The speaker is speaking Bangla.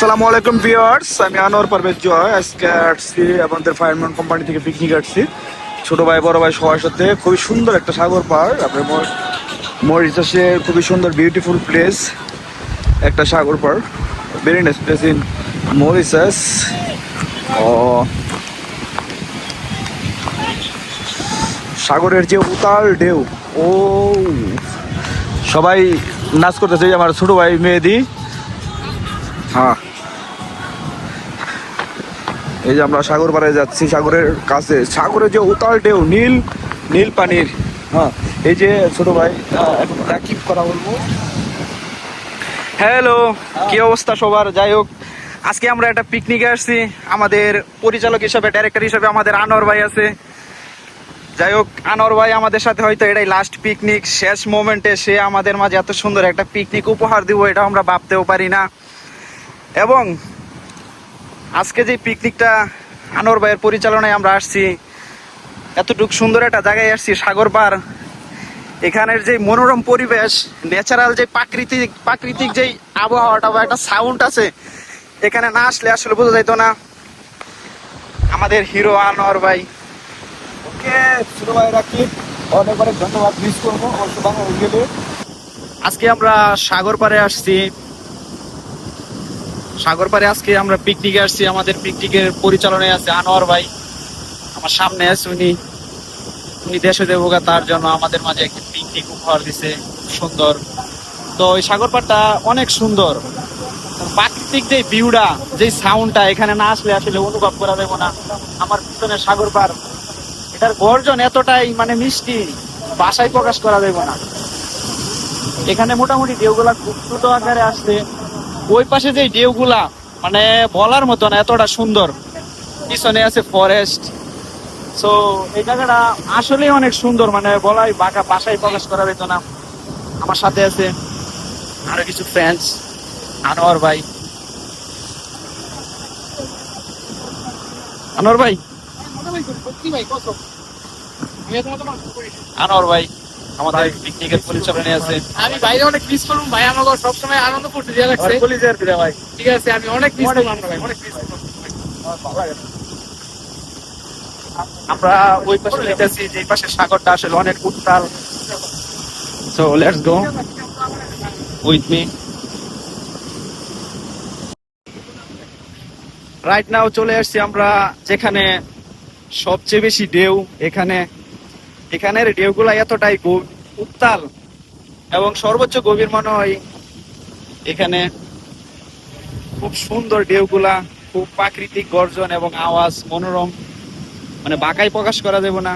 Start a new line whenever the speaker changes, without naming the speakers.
আসসালামু আলাইকুম ভিউয়ার্স, আমি আনোয়ার পারভেজ জয়। আজকে আসছি আমাদের ফায়ারম্যান কোম্পানি থেকে পিকনিক আসছি, ছোট ভাই বড় ভাই সবার সাথে। খুবই সুন্দর একটা সাগর পাড়, আপনার মরিশাসে খুবই সুন্দর বিউটিফুল প্লেস, একটা সাগর পাড়, very nice place in Mauritius. ও সাগরের যে উতাল ঢেউ, ও সবাই নাচ করতেছে, আমার ছোট ভাই মেহেদি। হ্যাঁ, এই যে আমরা সাগর পাড়ে যাচ্ছি, সাগরের কাছে, সাগরের যে উতাল ঢেউ, নীল নীল পানির। হ্যাঁ, এই যে ছোট ভাই, এখন রাকিব কথা বলবো। হ্যালো, কি অবস্থা সবার? যাই হোক, আজকে আমরা একটা পিকনিকে আসছি। আমাদের পরিচালক হিসাবে, ডাইরেক্টর হিসাবে আমাদের আনোয়ার ভাই আছে। যাই হোক, আনোয়ার ভাই আমাদের সাথে হয়তো এটাই লাস্ট পিকনিক, শেষ মোমেন্টে সে আমাদের মাঝে এত সুন্দর একটা পিকনিক উপহার দিব, এটা আমরা ভাবতেও পারি না। এবং আজকে যে পিকনিকটা আনোয়ার ভাইয়ের পরিচালনায় আমরা আসছি, এতটুকু সুন্দর একটা জায়গায় আসছি, সাগর পার। এখানের যে মনোরম পরিবেশ, ন্যাচারাল যে প্রাকৃতিক যে আবহাওয়াটা বা একটা সাউন্ড আছে, এখানে না আসলে আসলে বোঝা যাইতো না। আমাদের হিরো আনোয়ার ভাই। ওকে ছোট ভাই রাখি, অনেক অনেক ধন্যবাদ, মিস করবো অবশ্য বাংলা গেলে। আজকে আমরা সাগর পাড়ে আসছি, সাগর পাড়ে আজকে আমরা পিকনিকে আসছি। আমাদের পিকনিকের পরিচালনায় আছে আনোয়ার ভাই, আমার সামনে আছে উনি। উনি দেশে দেবগা, তার জন্য আমাদের মাঝে একটা পিকনিক উপহার দিছে, সুন্দর। তো ওই সাগর পাড়টা অনেক সুন্দর, প্রাকৃতিক যে ভিউটা, যে সাউন্ডটা, এখানে না আসলে আসলে অনুভব করা যাবে না। আমার পিছনে সাগর পাড়, এটার গর্জন এতটাই মানে মিষ্টি, ভাষায় প্রকাশ করা যাবে না। এখানে মোটামুটি ঢেউগুলা খুব ছোট আকারে আসছে। ওই পাশে যে ঢেউগুলা মানে বলার মতো না, এতটা সুন্দর। পিছনে আছে ফরেস্ট। সো এই জায়গাটা আসলে অনেক সুন্দর, মানে বলাই বাঁকা, ভাষায় প্রকাশ করা যেত না। আমার সাথে আছে আরো কিছু ফ্রেন্ডস, আনোয়ার ভাই। আনোয়ার ভাই, আনোয়ার ভাই আমাদের পিকনিকের পরিচালনায় আছে।
আমি বাইরে অনেক মিস করবো ভাই, আমাকে সবসময় আনন্দ করতে দেওয়া লাগছে।
ভাই
ঠিক আছে, আমি অনেক মিস করবো আমরা ভাই, অনেক মিস করবো।
আমরা ওই পাশে যেতেছি, যে পাশে সাগরটা আসলে অনেক উত্তাল। So let's go with me. Right now চলে আসছি আমরা যেখানে সবচেয়ে বেশি ঢেউ। এখানের ঢেউগুলা এতটাই উত্তাল এবং সর্বোচ্চ গভীর মনে হয়। এখানে খুব সুন্দর ঢেউগুলা, খুব প্রাকৃতিক গর্জন এবং আওয়াজ, মনোরম, মানে বাঁকাই প্রকাশ করা যাবে না।